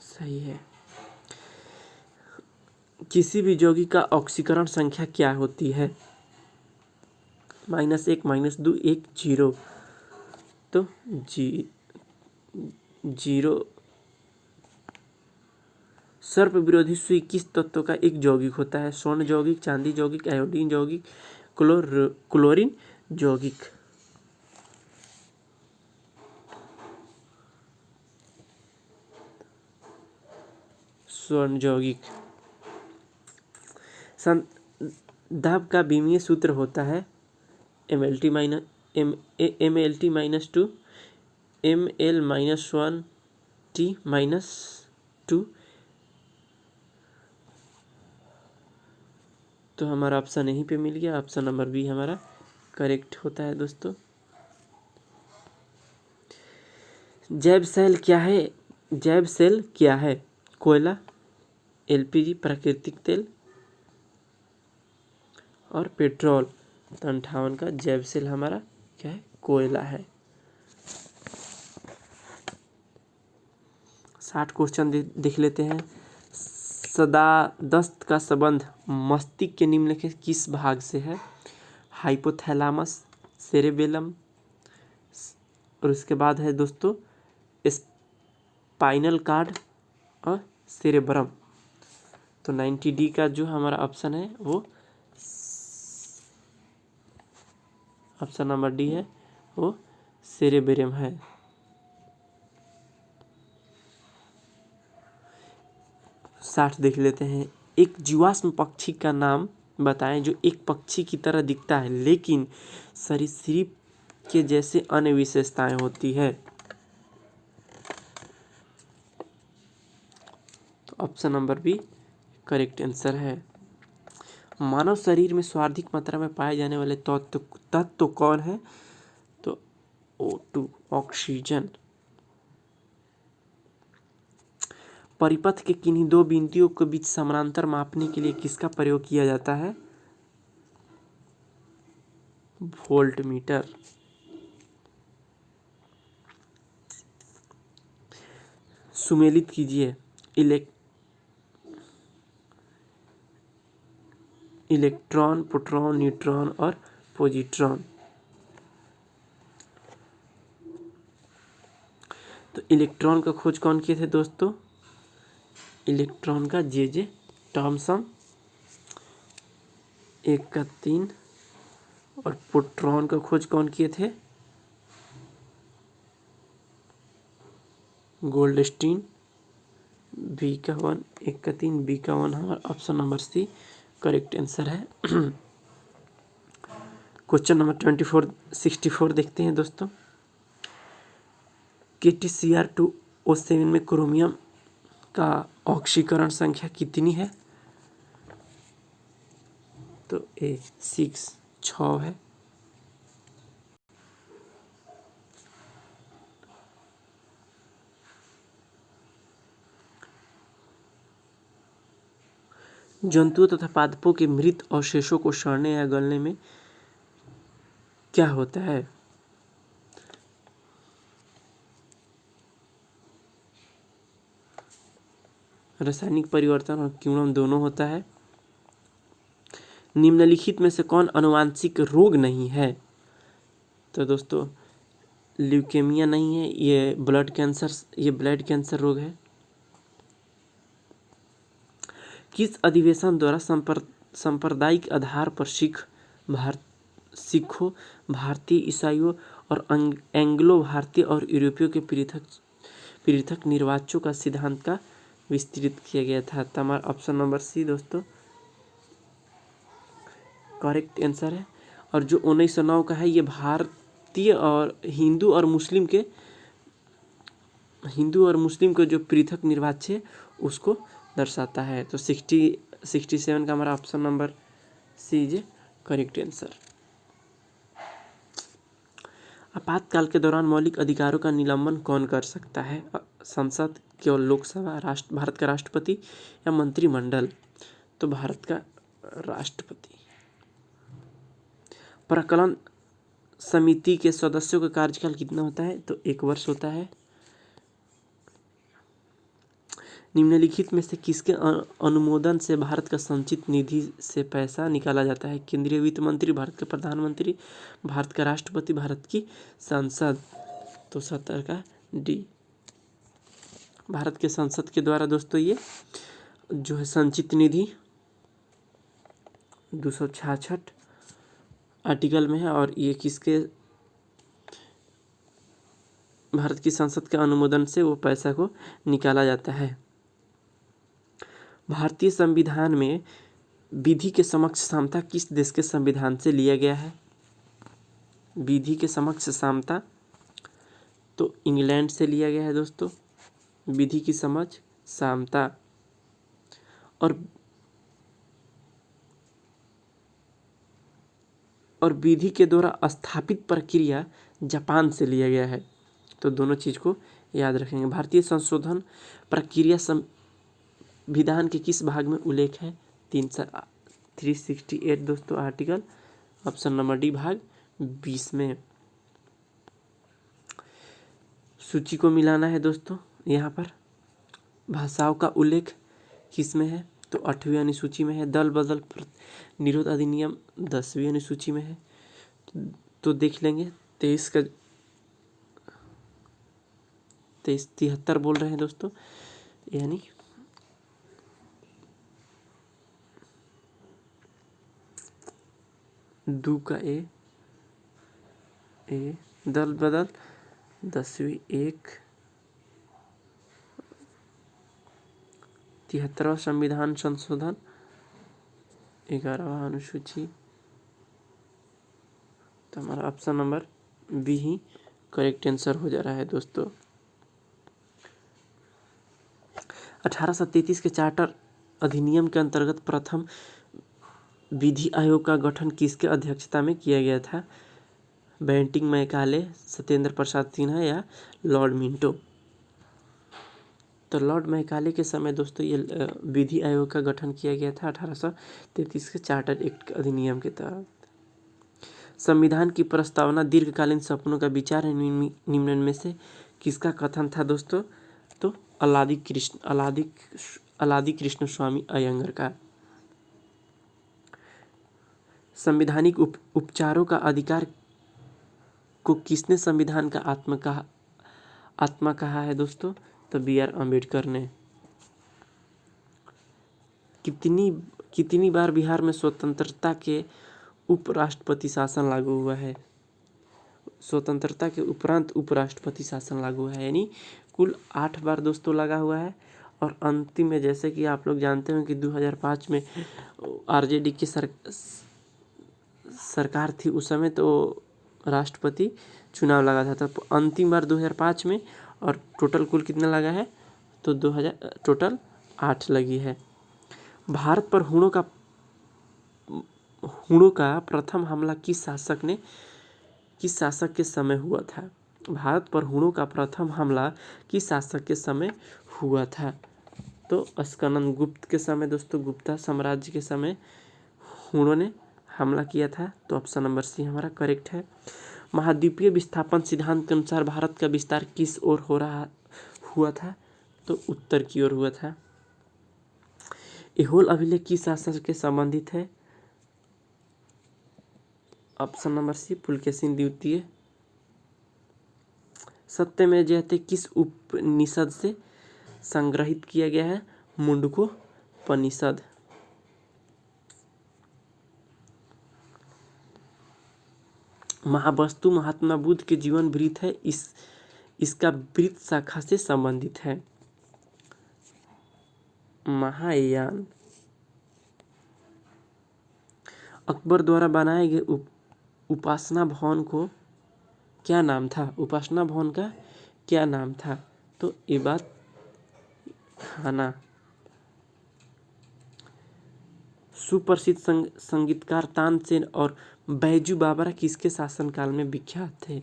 सही है। किसी भी यौगिक का ऑक्सीकरण संख्या क्या होती है? -1, -2, 1, 0। तो 0। सर्प विरोधी सुई किस तत्व का एक यौगिक होता है? स्वर्ण यौगिक, चांदी यौगिक, आयोडीन यौगिक, क्लोरीन यौगिक। स्वर्ण यौगिक। दाब का बीमीय सूत्र होता है MLT - 2 ML - 1 T - 2। तो हमारा ऑप्शन यहीं पे मिल गया, ऑप्शन नंबर बी हमारा करेक्ट होता है दोस्तों। जैव सेल क्या है? कोयला, LPG, प्राकृतिक तेल और पेट्रोल। तो 58 का जैव सेल हमारा क्या है? कोयला है। 60 क्वेश्चन देख लेते हैं। सदादस्त का संबंध मस्तिष्क के निम्नलिखित किस भाग से है? हाइपोथैलेमस, सेरेबेलम, और उसके बाद है दोस्तों स्पाइनल कॉर्ड और सेरेब्रम। तो 90D का जो हमारा ऑप्शन है वो ऑप्शन नंबर डी है, वो सेरेब्रम है। साठ देख लेते हैं। एक जीवाश्म पक्षी का नाम बताएं जो एक पक्षी की तरह दिखता है लेकिन सरीसृप के जैसे अन्य विशेषताएं होती है। तो option number B correct answer है। मानव शरीर में सर्वाधिक मात्रा में पाए जाने वाले तत्व कौन है? तो O2 ऑक्सीजन। परिपथ के किन्हीं दो बिंदुओं के बीच समानांतर मापने के लिए किसका प्रयोग किया जाता है? वोल्टमीटर। सुमेलित कीजिए इलेक्ट्रॉन, प्रोटॉन, न्यूट्रॉन और पॉजिट्रॉन। तो इलेक्ट्रॉन का खोज कौन किए थे दोस्तों? इलेक्ट्रॉन का जे थॉमसन, 1 का 3। और प्रोटॉन का खोज कौन किए थे? गोल्डस्टीन। बी का 1, 1 का 3, बी का 1 हमारा option number C correct answer है। क्वेश्चन नंबर 64 देखते हैं दोस्तों। KTCr2O7 में क्रोमियम का ऑक्सीकरण संख्या कितनी है? तो ए 6 है। जंतुओं तथा पादपों के मृत अवशेषों को सड़ने या गलने में क्या होता है? रासायनिक परिवर्तन और किण्वन दोनों होता है। निम्नलिखित में से कौन आनुवांशिक रोग नहीं है? तो दोस्तों ल्यूकेमिया नहीं है, ये ब्लड कैंसर रोग है। किस अधिवेशन द्वारा सांप्रदायिक आधार पर सिखों, भारतीय ईसाइयों और एंग्लो भारतीय और यूरोपियों के पृथक निर्वाचों का सिद्धांत का विस्तृत किया गया था? तो हमारा ऑप्शन नंबर सी दोस्तों करेक्ट आंसर है। और जो 1909 का है ये भारतीय और हिंदू और मुस्लिम के जो पृथक निर्वाच है उसको दर्शाता है। तो 67 का हमारा option number C is correct answer. आपातकाल के दौरान मौलिक अधिकारों का निलंबन कौन कर सकता है? संसद, केवल लोकसभा, भारत का राष्ट्रपति या मंत्रिमंडल? तो भारत का राष्ट्रपति। प्राक्कलन समिति के सदस्यों का कार्यकाल कितना होता है? तो 1 वर्ष होता है। निम्नलिखित में से किसके अनुमोदन से भारत का संचित निधि से पैसा निकाला जाता है? केंद्रीय वित्त मंत्री, भारत का प्रधानमंत्री, भारत का राष्ट्रपति, भारत की संसद? तो 70 का डी भारत के संसद के द्वारा दोस्तों ये जो है संचित निधि 266 आर्टिकल में है। और ये किसके भारत की संसद के अनुमोदन से वो पैसा को निकाला जाता है। भारतीय संविधान में विधि के समक्ष समता किस देश के संविधान से लिया गया है? विधि के समक्ष समता तो इंग्लैंड से लिया गया है दोस्तों। विधि की समझ समता और विधि के द्वारा स्थापित प्रक्रिया जापान से लिया गया है। तो दोनों चीज को याद रखेंगे। भारतीय संशोधन प्रक्रिया संविधान के किस भाग में उल्लेख है? 368 दोस्तों आर्टिकल ऑप्शन नंबर डी भाग 20 में। सूची को मिलाना है दोस्तों। यहाँ पर भाषाओं का उल्लेख किस में है? तो 8वीं अनुसूची में है। दल बदल निरोध अधिनियम 10वीं अनुसूची में है। तो देख लेंगे 73 बोल रहे हैं दोस्तों, यानी दू का ए दल बदल 10वीं 73वां संविधान संशोधन 11वां अनुसूची। तो हमारा ऑप्शन नंबर बी ही करेक्ट आंसर हो जा रहा है दोस्तों। 1833 के चार्टर अधिनियम के अंतर्गत प्रथम विधि आयोग का गठन किसके अध्यक्षता में किया गया था? बेंटिंग मैकाले, सत्येंद्र प्रसाद सिन्हा या लॉर्ड मिंटो? तो लॉर्ड मैकाले के समय दोस्तों ये विधि आयोग का गठन किया गया था 1833 के चार्टर एक्ट अधिनियम के तहत। संविधान की प्रस्तावना दीर्घकालीन सपनों का विचार है निम्न में से किसका कथन था दोस्तों? तो अलादी कृष्ण स्वामी अयंगर का। संवैधानिक उपचारों का अधिकार को किसने संविधान का आत्मा कहा है दोस्तों? तो बी आर अम्बेडकर ने। कितनी कितनी बार बिहार में स्वतंत्रता के उपराष्ट्रपति शासन लागू हुआ है? स्वतंत्रता के उपरांत उपराष्ट्रपति शासन लागू हुआ है, यानी कुल 8 बार दोस्तों लगा हुआ है। और अंतिम में जैसे कि आप लोग जानते हो कि 2005 में आरजेडी की सरकार थी, उस समय तो राष्ट्रपति चुनाव लगा था। तो अंतिम बार 2005 में, और टोटल कुल कितना लगा है? तो 2000 टोटल 8 लगी है। भारत पर हूणों का प्रथम हमला किस शासक के समय हुआ था? भारत पर हूणों का प्रथम हमला किस शासक के समय हुआ था? तो स्कंदन गुप्त के समय दोस्तों, गुप्ता साम्राज्य के समय हूणों ने हमला किया था। तो ऑप्शन नंबर सी हमारा करेक्ट है। महाद्वीपीय विस्थापन सिद्धांत के अनुसार भारत का विस्तार किस ओर हुआ था? तो उत्तर की ओर हुआ था। ऐहोल अभिलेख किस शासक के संबंधित है? ऑप्शन नंबर सी पुलकेशिन द्वितीय। सत्यमेव जयते किस उपनिषद से संग्रहित किया गया है? मुंडकोपनिषद। महावस्तु महात्मा बुद्ध के जीवन वृत्त है, इसका वृत्त शाखा से संबंधित है। महायान। अकबर द्वारा बनाए गए उपासना भवन को क्या नाम था? उपासना भवन का क्या नाम था? तो इबादत खाना। सुप्रसिद्ध संगीतकार तानसेन और बैजू बावरा किसके शासनकाल में विख्यात थे?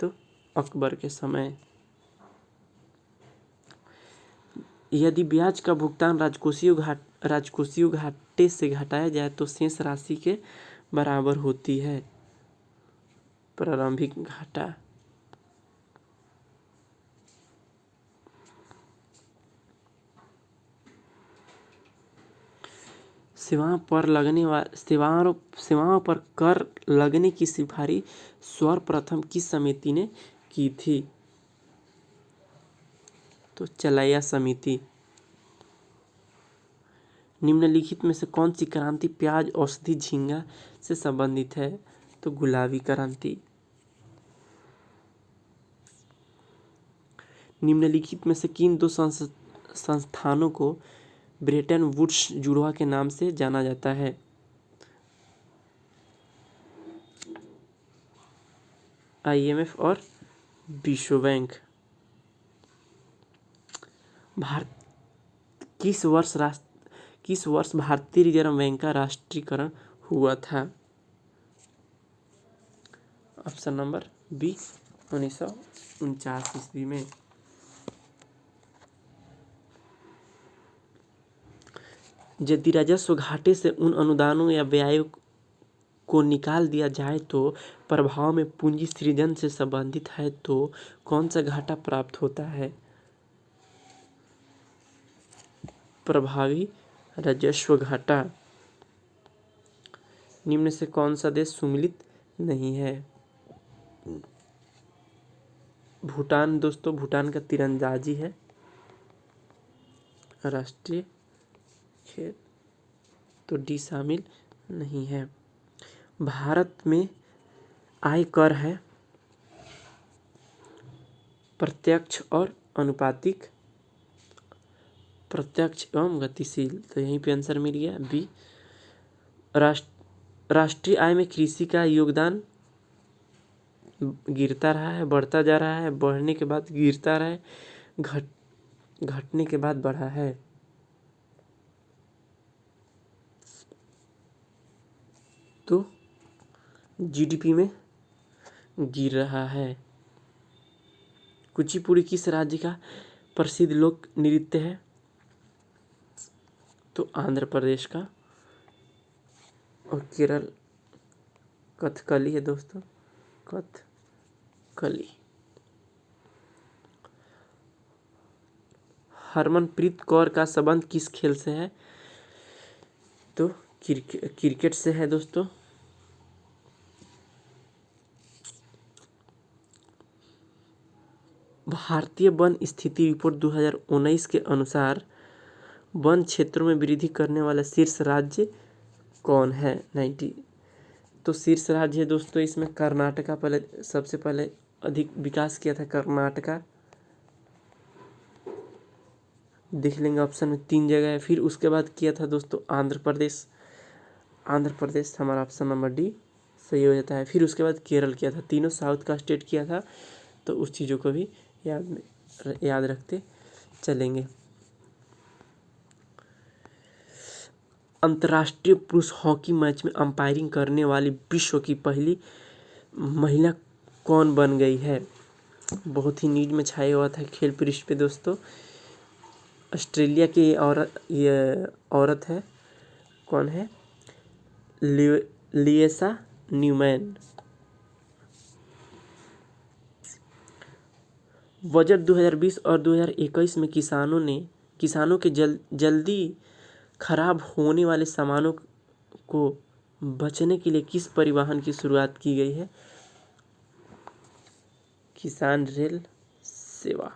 तो अकबर के समय। यदि ब्याज का भुगतान राजकोषीय घाटे से घटाया जाए तो शेष राशि के बराबर होती है। प्रारंभिक घाटा। सेवाओं पर कर लगने की सिफारिश सर्वप्रथम किस समिति ने की थी? तो चलैया समिति। निम्नलिखित में से कौन सी क्रांति प्याज औषधि झींगा से संबंधित है? तो गुलाबी क्रांति। निम्नलिखित में से किन दो संस्थानों को ब्रेटन वुड्स जुड़वा के नाम से जाना जाता है? IMF और विश्व बैंक। किस वर्ष भारतीय रिजर्व बैंक का राष्ट्रीयकरण हुआ था? ऑप्शन नंबर बी 1949 ईस्वी में। यदि राजस्व घाटे से उन अनुदानों या व्ययों को निकाल दिया जाए तो प्रभाव में पूंजी सृजन से संबंधित है, तो कौन सा घाटा प्राप्त होता है? प्रभावी राजस्व घाटा। निम्न से कौन सा देश सुमेलित नहीं है? भूटान दोस्तों, भूटान का तीरंदाजी है राष्ट्रीय खेल, तो डी शामिल नहीं है। भारत में आय कर है प्रत्यक्ष और अनुपातिक, प्रत्यक्ष एवं गतिशील, तो यहीं पे आंसर मिल गया बी। राष्ट्रीय आय में कृषि का योगदान गिरता रहा है, बढ़ता जा रहा है, बढ़ने के बाद गिरता रहा है, घटने के बाद बढ़ा है। तो GDP में गिर रहा है। कुचिपुड़ी किस राज्य का प्रसिद्ध लोक नृत्य है? तो आंध्र प्रदेश का। और केरल कथकली है दोस्तों, कथकली। हरमनप्रीत कौर का संबंध किस खेल से है? तो क्रिकेट से है दोस्तों। भारतीय वन स्थिति रिपोर्ट 2019 के अनुसार वन क्षेत्रों में वृद्धि करने वाला शीर्ष राज्य कौन है? 90। तो शीर्ष राज्य है दोस्तों इसमें कर्नाटका पहले सबसे पहले अधिक विकास किया था कर्नाटका। देख लेंगे ऑप्शन में 3 जगह है। फिर उसके बाद किया था दोस्तों आंध्र प्रदेश। आंध्र प्रदेश हमारा ऑप्शन नंबर डी सही हो जाता है। फिर उसके बाद केरल किया था। तीनों साउथ का स्टेट किया था, तो उस चीज़ों को भी याद रखते चलेंगे। अंतर्राष्ट्रीय पुरुष हॉकी मैच में अंपायरिंग करने वाली विश्व की पहली महिला कौन बन गई है? बहुत ही न्यूज में छाया हुआ था खेल पृष्ठ पे दोस्तों। ऑस्ट्रेलिया की ये औरत है, कौन है? लिएसा न्यूमैन। बजट 2020 और 2021 में किसानों के जल्दी खराब होने वाले सामानों को बचने के लिए किस परिवहन की शुरुआत की गई है? किसान रेल सेवा।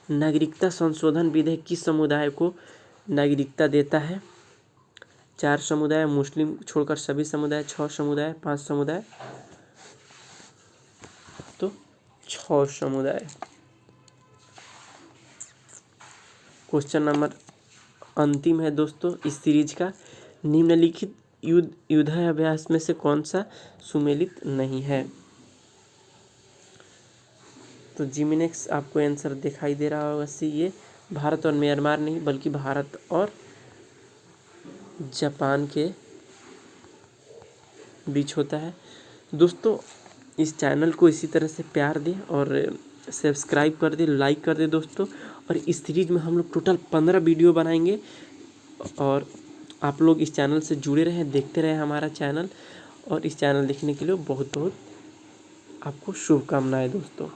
नागरिकता संशोधन विधेयक किस समुदाय को नागरिकता देता है? 4 समुदाय, मुस्लिम छोड़कर सभी समुदाय, 6 समुदाय, 5 समुदाय, तो 6 समुदाय। क्वेश्चन नंबर अंतिम है दोस्तों इस सीरीज का। निम्नलिखित युद्धाभ्यास में से कौन सा सुमेलित नहीं है? तो जिमिनेक्स आपको आंसर दिखाई दे रहा होगा सी। ये भारत और म्यांमार नहीं बल्कि भारत और जापान के बीच होता है। दोस्तों इस चैनल को इसी तरह से प्यार दें और सब्सक्राइब कर दें, लाइक कर दें दोस्तों। और इस सीरीज में हम लोग टोटल 15 वीडियो बनाएंगे और आप लोग इस चैनल से जुड़े रहें, देखते रहें हमारा चैनल। और इस चैनल देखने के लिए बहुत बहुत आपको शुभकामनाएं दोस्तों।